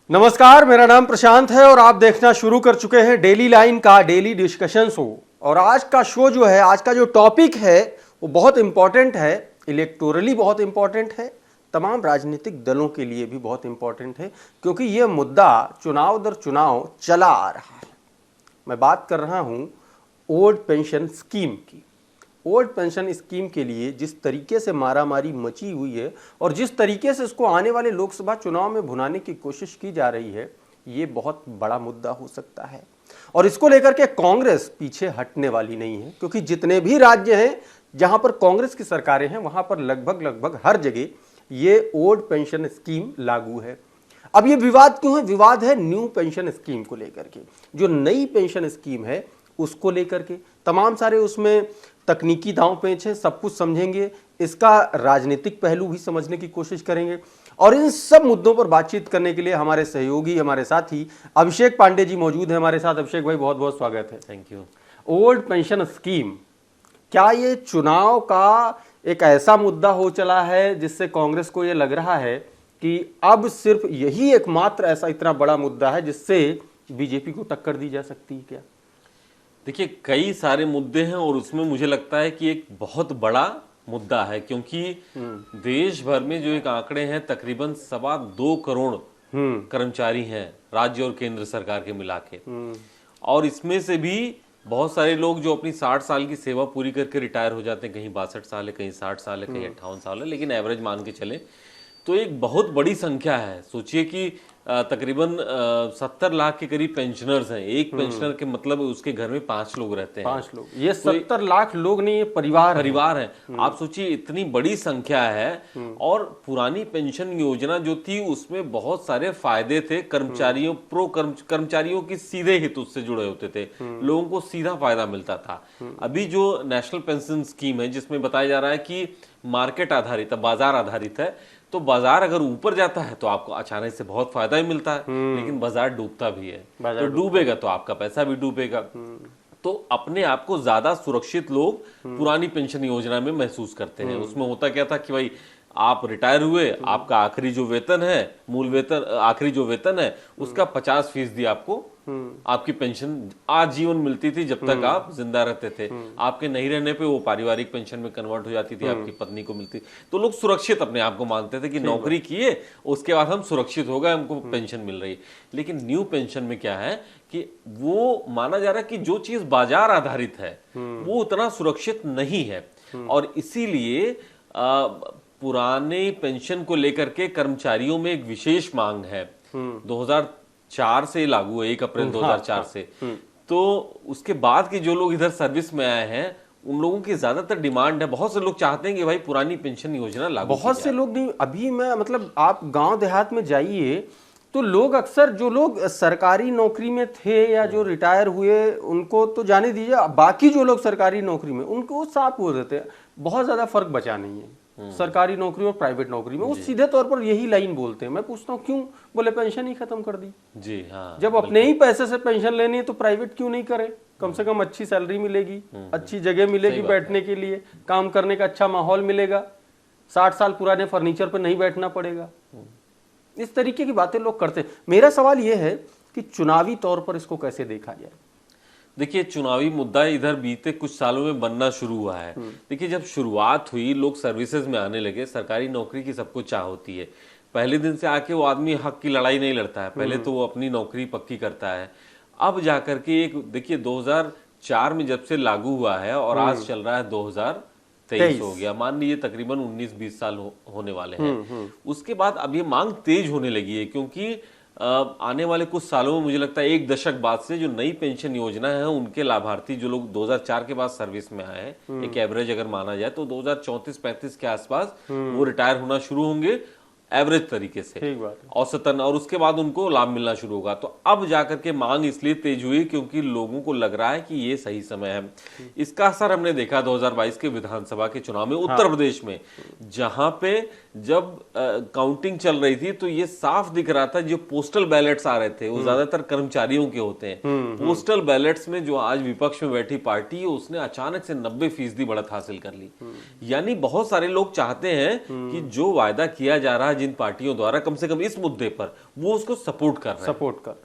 नमस्कार, मेरा नाम प्रशांत है और आप देखना शुरू कर चुके हैं डेली लाइन का डेली डिस्कशन शो। और आज का शो जो है, आज का जो टॉपिक है वो बहुत इंपॉर्टेंट है, इलेक्टोरली बहुत इंपॉर्टेंट है, तमाम राजनीतिक दलों के लिए भी बहुत इंपॉर्टेंट है, क्योंकि ये मुद्दा चुनाव दर चुनाव चला आ रहा है। मैं बात कर रहा हूँ ओल्ड पेंशन स्कीम की। ओल्ड पेंशन स्कीम के लिए जिस तरीके से मारामारी मची हुई है और जिस तरीके से इसको आने वाले लोकसभा चुनाव में भुनाने की कोशिश की जा रही है, ये बहुत बड़ा मुद्दा हो सकता है। और इसको लेकर के कांग्रेस पीछे हटने वाली नहीं है, क्योंकि जितने भी राज्य हैं जहां पर कांग्रेस की सरकारें हैं वहां पर लगभग हर जगह ये ओल्ड पेंशन स्कीम लागू है। अब ये विवाद क्यों है? विवाद है न्यू पेंशन स्कीम को लेकर के। जो नई पेंशन स्कीम है उसको लेकर के तमाम सारे उसमें तकनीकी दांव पेच है, सब कुछ समझेंगे, इसका राजनीतिक पहलू भी समझने की कोशिश करेंगे। और इन सब मुद्दों पर बातचीत करने के लिए हमारे सहयोगी, हमारे साथी अभिषेक पांडे जी मौजूद हैं हमारे साथ। अभिषेक भाई, बहुत बहुत स्वागत है। Thank you. Old pension scheme, क्या ये चुनाव का एक ऐसा मुद्दा हो चला है जिससे कांग्रेस को ये लग रहा है कि अब सिर्फ यही एकमात्र ऐसा इतना बड़ा मुद्दा है जिससे बीजेपी को टक्कर दी जा सकती है? क्या देखिए, कई सारे मुद्दे हैं और उसमें मुझे लगता है कि एक बहुत बड़ा मुद्दा है, क्योंकि देश भर में जो एक आंकड़े हैं तकरीबन 2.25 करोड़ कर्मचारी हैं राज्य और केंद्र सरकार के मिला के। और इसमें से भी बहुत सारे लोग जो अपनी 60 साल की सेवा पूरी करके रिटायर हो जाते हैं, कहीं 62 साल है, कहीं 60 साल है, कहीं 58 साल है, लेकिन एवरेज मान के चले तो एक बहुत बड़ी संख्या है। सोचिए कि तकरीबन 70 लाख के करीब पेंशनर्स हैं। एक पेंशनर के मतलब उसके घर में 5 लोग रहते हैं। 5 लोग, ये 70 लाख लोग नहीं, ये परिवार है। आप सोचिए इतनी बड़ी संख्या है। और पुरानी पेंशन योजना जो थी उसमें बहुत सारे फायदे थे, कर्मचारियों की सीधे हित उससे जुड़े होते थे, लोगों को सीधा फायदा मिलता था। अभी जो नेशनल पेंशन स्कीम है जिसमें बताया जा रहा है कि मार्केट आधारित है, बाजार आधारित है, तो बाजार अगर ऊपर जाता है तो आपको अचानक से बहुत फायदा ही मिलता है, लेकिन बाजार डूबता भी है, तो डूबेगा तो आपका पैसा भी डूबेगा। तो अपने आप को ज्यादा सुरक्षित लोग पुरानी पेंशन योजना में महसूस करते हैं। उसमें होता क्या था कि भाई आप रिटायर हुए, आपका आखिरी जो वेतन है, मूल वेतन, आखिरी जो वेतन है उसका 50% आपको आपकी पेंशन आजीवन मिलती थी जब तक आप जिंदा रहते थे। आपके नहीं रहने पे वो पारिवारिक पेंशन में कन्वर्ट हो जाती थी, आपकी पत्नी को मिलती। तो लोग सुरक्षित अपने आप को मानते थे कि नौकरी किए उसके बाद हम सुरक्षित हो गए, हमको पेंशन मिल रही। लेकिन न्यू पेंशन में क्या है कि वो माना जा रहा है कि जो चीज बाजार आधारित है वो उतना सुरक्षित नहीं है। और इसीलिए पुराने पेंशन को लेकर के कर्मचारियों में एक विशेष मांग है। 2004 से लागू है, 1 अप्रैल 2004 से। तो उसके बाद के जो लोग इधर सर्विस में आए हैं उन लोगों की ज्यादातर डिमांड है, बहुत से लोग चाहते हैं कि भाई पुरानी पेंशन योजना लागू। बहुत से लोग नहीं, अभी मैं मतलब आप गांव देहात में जाइए तो लोग अक्सर, जो लोग सरकारी नौकरी में थे या जो रिटायर हुए उनको तो जाने दीजिए, बाकी जो लोग सरकारी नौकरी में, उनको साफ बोल देते हैं, बहुत ज्यादा फर्क बचा नहीं है सरकारी नौकरी और प्राइवेट नौकरी में। वो सीधे तौर पर यही लाइन बोलते हैं। मैं पूछता हूँ क्यों? बोले पेंशन ही खत्म कर दी। जी हाँ, जब अपने ही पैसे से पेंशन लेनी है तो प्राइवेट क्यों नहीं करे? कम से कम अच्छी सैलरी मिलेगी, अच्छी जगह मिलेगी बैठने के लिए, काम करने का अच्छा माहौल मिलेगा, 60 साल पुराने फर्नीचर पर नहीं बैठना पड़ेगा। इस तरीके की बातें लोग करते हैं। मेरा सवाल यह है कि चुनावी तौर पर इसको कैसे देखा जाए? देखिए, चुनावी मुद्दा इधर बीते कुछ सालों में बनना शुरू हुआ है। देखिए, जब शुरुआत हुई लोग सर्विसेज में आने लगे, सरकारी नौकरी की सबको चाह होती है। पहले दिन से आके वो आदमी हक की लड़ाई नहीं लड़ता है, पहले तो वो अपनी नौकरी पक्की करता है। अब जाकर के एक देखिए 2004 में जब से लागू हुआ है और आज चल रहा है 2023 हो गया, मान लीजिए तकरीबन 19-20 साल होने वाले हैं। उसके बाद अब ये मांग तेज होने लगी है, क्योंकि आने वाले कुछ सालों में मुझे लगता है 1 दशक बाद से जो नई पेंशन योजना है उनके लाभार्थी जो लोग 2004 के बाद सर्विस में आए हैं, एक एवरेज अगर माना जाए तो 2034-35 के आसपास वो रिटायर होना शुरू होंगे, एवरेज तरीके से औसतन, और उसके बाद उनको लाभ मिलना शुरू होगा। तो अब जाकर के मांग इसलिए तेज हुई क्योंकि लोगों को लग रहा है कि ये सही समय है। इसका असर हमने देखा 2022 के विधानसभा के चुनाव में उत्तर प्रदेश में, जहां पे जब काउंटिंग चल रही थी तो ये साफ दिख रहा था जो पोस्टल बैलेट्स आ रहे थे वो ज्यादातर कर्मचारियों के होते हैं। पोस्टल बैलेट्स में जो आज विपक्ष में बैठी पार्टी है उसने अचानक से 90% बढ़त हासिल कर ली। यानी बहुत सारे लोग चाहते हैं कि जो वायदा किया जा रहा है, जिन पार्टियों द्वारा कम से कम इस मुद्दे पर वो उसको सपोर्ट कर रहे हैं।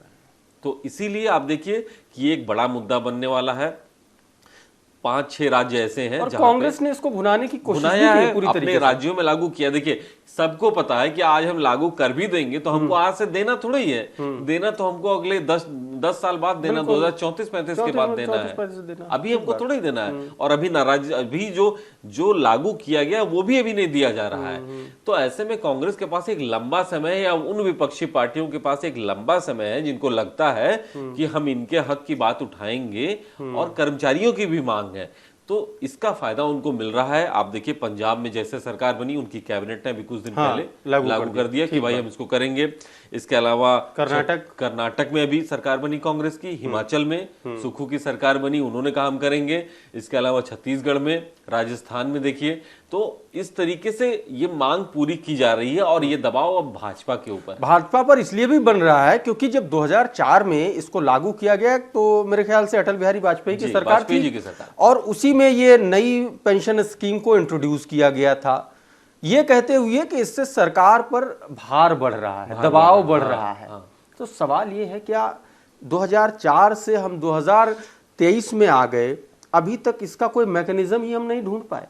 तो इसीलिए आप देखिए कि ये एक बड़ा मुद्दा बनने वाला है। 5-6 राज्य ऐसे हैं और जहां कांग्रेस ने इसको भुनाने की कोशिश भुनाया की है, पूरी अपने तरीके से। राज्यों में लागू किया। देखिए सबको पता है कि आज हम लागू कर भी देंगे तो हमको आज से देना थोड़ा ही है, देना तो हमको अगले 10 साल बाद देना, 2034-35 के बाद देना है, अभी हमको थोड़ा ही देना है। और अभी नाराज, अभी जो लागू किया गया वो भी अभी नहीं दिया जा रहा है। तो ऐसे में कांग्रेस के पास एक लंबा समय है, या उन विपक्षी पार्टियों के पास एक लंबा समय है जिनको लगता है कि हम इनके हक की बात उठाएंगे, और कर्मचारियों की भी मांग है, तो इसका फायदा उनको मिल रहा है। आप देखिए पंजाब में जैसे सरकार बनी, उनकी कैबिनेट ने अभी कुछ दिन पहले लागू कर दिया कि भाई हम इसको करेंगे। इसके अलावा कर्नाटक में अभी सरकार बनी कांग्रेस की, हिमाचल में सुक्खू की सरकार बनी, उन्होंने कहा हम करेंगे। इसके अलावा छत्तीसगढ़ में, राजस्थान में देखिए, तो इस तरीके से ये मांग पूरी की जा रही है। और ये दबाव अब भाजपा पर इसलिए भी बन रहा है क्योंकि जब 2004 में इसको लागू किया गया तो मेरे ख्याल से अटल बिहारी वाजपेयी की सरकार थी, और उसी में ये नई पेंशन स्कीम को इंट्रोड्यूस किया गया था, ये कहते हुए कि इससे सरकार पर भार बढ़ रहा है, दबाव बढ़ रहा है। तो सवाल ये है, क्या 2004 से हम 2023 में आ गए, अभी तक इसका कोई मैकेनिज्म ही हम नहीं ढूंढ पाए।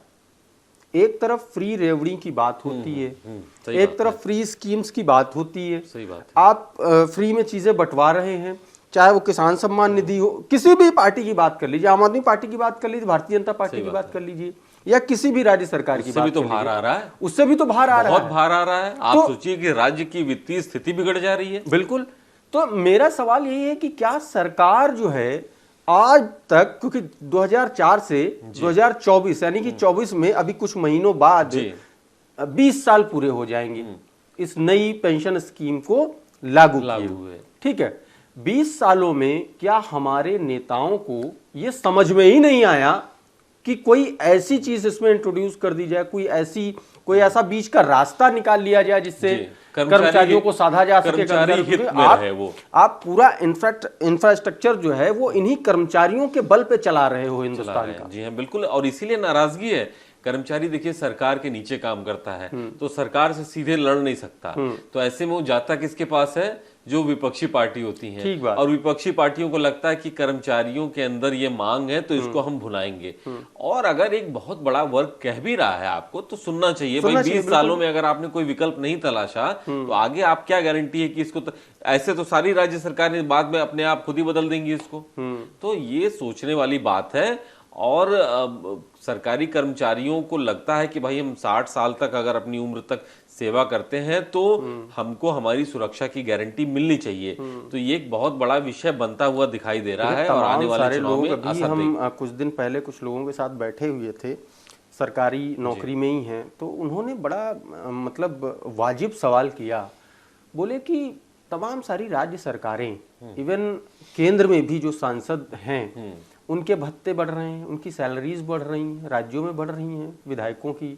एक तरफ फ्री रेवड़ी की बात होती है, एक तरफ फ्री स्कीम्स की बात होती है, सही बात है। आप फ्री में चीजें बंटवा रहे हैं, चाहे वो किसान सम्मान निधि हो, किसी भी पार्टी की बात कर लीजिए, आम आदमी पार्टी की बात कर लीजिए, भारतीय जनता पार्टी की बात कर लीजिए, या किसी भी राज्य सरकार की बात, भी तो भार आ रहा है, उससे भी तो भार आ रहा है, बहुत भार आ रहा है। आप सोचिए कि राज्य की वित्तीय स्थिति बिगड़ जा रही है। बिल्कुल। तो मेरा सवाल यही है कि क्या सरकार जो है आज तक, क्योंकि 2004 से 2024 यानी कि 24 में अभी कुछ महीनों बाद 20 साल पूरे हो जाएंगे इस नई पेंशन स्कीम को लागू हुए, ठीक है। 20 सालों में क्या हमारे नेताओं को यह समझ में ही नहीं आया कि कोई ऐसी चीज इसमें इंट्रोड्यूस कर दी जाए, कोई ऐसा बीच का रास्ता निकाल लिया जाए जिससे कर्मचारियों को साधा जा सके। आप पूरा इंफ्रास्ट्रक्चर जो है वो इन्हीं कर्मचारियों के बल पे चला रहे हो हिंदुस्तान का। जी हाँ, बिल्कुल। और इसीलिए नाराजगी है। कर्मचारी देखिए सरकार के नीचे काम करता है, तो सरकार से सीधे लड़ नहीं सकता, तो ऐसे में वो जाता किसके पास है, जो विपक्षी पार्टी होती हैं। और विपक्षी पार्टियों को लगता है कि कर्मचारियों के अंदर ये मांग है तो इसको हम भुनाएंगे। और अगर एक बहुत बड़ा वर्ग कह भी रहा है आपको, तो सुनना चाहिए। भाई 20 सालों में अगर आपने कोई विकल्प नहीं तलाशा, तो आगे आप क्या गारंटी है कि इसको ऐसे तो सारी राज्य सरकारें बाद में अपने आप खुद ही बदल देंगी इसको। तो ये सोचने वाली बात है। और सरकारी कर्मचारियों को लगता है कि भाई हम 60 साल तक अगर अपनी उम्र तक सेवा करते हैं तो हमको हमारी सुरक्षा की गारंटी मिलनी चाहिए। तो ये एक बहुत बड़ा विषय बनता हुआ दिखाई दे रहा है। और आने वाले चुनाव में हम कुछ दिन पहले कुछ लोगों के साथ बैठे हुए थे, सरकारी नौकरी में ही हैं, तो उन्होंने बड़ा मतलब वाजिब सवाल किया। बोले कि तमाम सारी राज्य सरकारें, इवन केंद्र में भी जो सांसद हैं, उनके भत्ते बढ़ रहे हैं, उनकी सैलरीज बढ़ रही हैं, राज्यों में बढ़ रही हैं, विधायकों की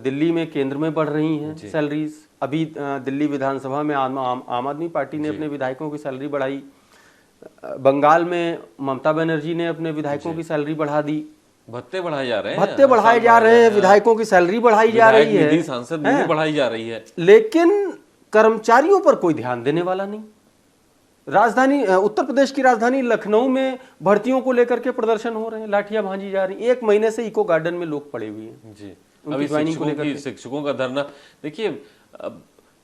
दिल्ली में, केंद्र में बढ़ रही हैं सैलरीज। अभी दिल्ली विधानसभा में आम आदमी पार्टी ने अपने विधायकों की सैलरी बढ़ाई, बंगाल में ममता बनर्जी ने अपने विधायकों की सैलरी बढ़ा दी, भत्ते बढ़ाए जा रहे हैं, विधायकों की सैलरी बढ़ाई जा रही है, सांसद निधि बढ़ाई जा रही है, लेकिन कर्मचारियों पर कोई ध्यान देने वाला नहीं। राजधानी उत्तर प्रदेश की राजधानी लखनऊ में भर्तियों को लेकर के प्रदर्शन हो रहे हैं, लाठियां भांजी जा रही हैं। 1 महीने से इको गार्डन में लोग पड़े हुए हैं जी। अभी शिक्षकों का धरना देखिए,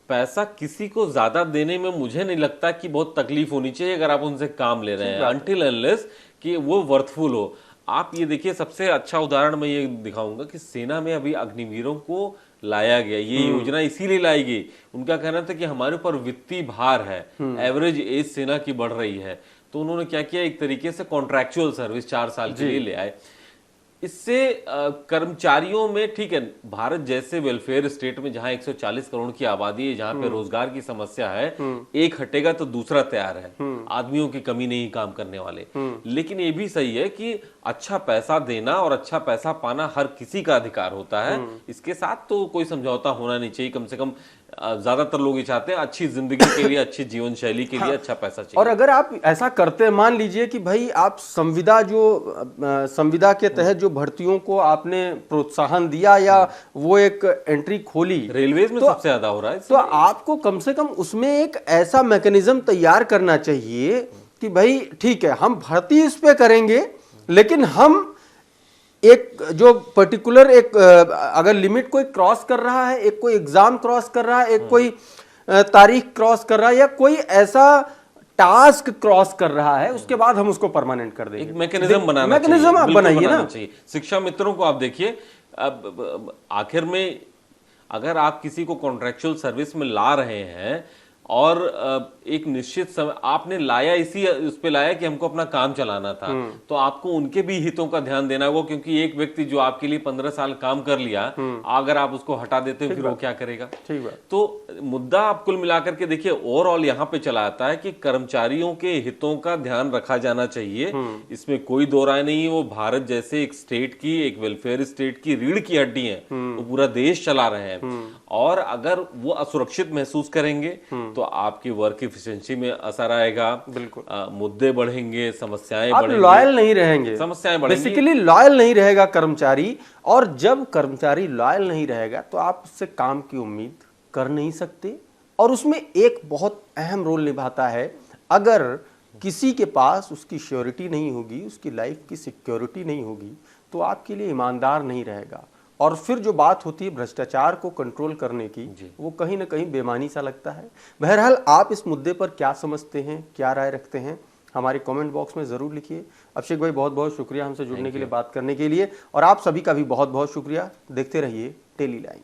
पैसा किसी को ज्यादा देने में मुझे नहीं लगता कि बहुत तकलीफ होनी चाहिए अगर आप उनसे काम ले रहे हैं, अनटिल अनलेस कि वो वर्थफुल हो। आप ये देखिए, सबसे अच्छा उदाहरण मैं ये दिखाऊंगा कि सेना में अभी अग्निवीरों को लाया गया, ये योजना इसीलिए लाई गई। उनका कहना था कि हमारे ऊपर वित्तीय भार है, एवरेज एज सेना की बढ़ रही है, तो उन्होंने क्या किया, एक तरीके से कॉन्ट्रैक्चुअल सर्विस 4 साल के लिए ले आए। इससे कर्मचारियों में, ठीक है, भारत जैसे वेलफेयर स्टेट में जहां 140 करोड़ की आबादी है, जहां पे रोजगार की समस्या है, एक हटेगा तो दूसरा तैयार है, आदमियों की कमी नहीं काम करने वाले। लेकिन ये भी सही है कि अच्छा पैसा देना और अच्छा पैसा पाना हर किसी का अधिकार होता है, इसके साथ तो कोई समझौता होना नहीं चाहिए। कम से कम ज्यादातर लोग ये चाहते हैं अच्छी जिंदगी के लिए, अच्छी जीवन शैली के लिए अच्छा पैसा चाहिए। और अगर आप ऐसा करते हैं, मान लीजिए कि भाई आप संविदा के तहत जो भर्तियों को आपने प्रोत्साहन दिया या वो एक एंट्री खोली, रेलवेज में सबसे ज्यादा हो रहा है, तो आपको कम से कम उसमें एक ऐसा मैकेनिज्म तैयार करना चाहिए कि भाई ठीक है, हम भर्ती इस पे करेंगे, लेकिन हम एक जो पर्टिकुलर एक अगर लिमिट कोई क्रॉस कर रहा है, एक कोई एग्जाम क्रॉस कर रहा है, एक कोई तारीख क्रॉस कर रहा है, या कोई ऐसा टास्क क्रॉस कर रहा है, उसके बाद हम उसको परमानेंट कर देंगे। एक मैकेनिज्म बनाना मैकेनिज्म आप बनाइए ना। चाहिए। शिक्षा मित्रों को आप देखिए, अब आखिर में अगर आप किसी को कॉन्ट्रेक्चुअल सर्विस में ला रहे हैं और एक निश्चित समय आपने लाया, इसी उस पे लाया कि हमको अपना काम चलाना था, तो आपको उनके भी हितों का ध्यान देना होगा, क्योंकि एक व्यक्ति जो आपके लिए 15 साल काम कर लिया, अगर आप उसको हटा देते हो फिर वो क्या करेगा। ठीक है। तो मुद्दा आप कुल मिलाकर के देखिए ओवरऑल यहाँ पे चला आता है कि कर्मचारियों के हितों का ध्यान रखा जाना चाहिए, इसमें कोई दो राय नहीं है। वो भारत जैसे एक स्टेट की, एक वेलफेयर स्टेट की रीढ़ की हड्डी है, वो पूरा देश चला रहे हैं, और अगर वो असुरक्षित महसूस करेंगे तो आपकी वर्क एफिशिएंसी में असर आएगा, बिल्कुल मुद्दे बढ़ेंगे, समस्याएं आप बढ़ेंगी, लॉयल नहीं रहेंगे, समस्याएं बढ़ेंगी, बेसिकली लॉयल नहीं रहेगा कर्मचारी। और जब कर्मचारी लॉयल नहीं रहेगा तो आप उससे काम की उम्मीद कर नहीं सकते। और उसमें एक बहुत अहम रोल निभाता है, अगर किसी के पास उसकी श्योरिटी नहीं होगी, उसकी लाइफ की सिक्योरिटी नहीं होगी, तो आपके लिए ईमानदार नहीं रहेगा। और फिर जो बात होती है भ्रष्टाचार को कंट्रोल करने की, वो कहीं ना कहीं बेमानी सा लगता है। बहरहाल आप इस मुद्दे पर क्या समझते हैं, क्या राय रखते हैं, हमारे कमेंट बॉक्स में ज़रूर लिखिए। अभिषेक भाई बहुत बहुत शुक्रिया हमसे जुड़ने के लिए, बात करने के लिए, और आप सभी का भी बहुत बहुत शुक्रिया। देखते रहिए डेली लाइन।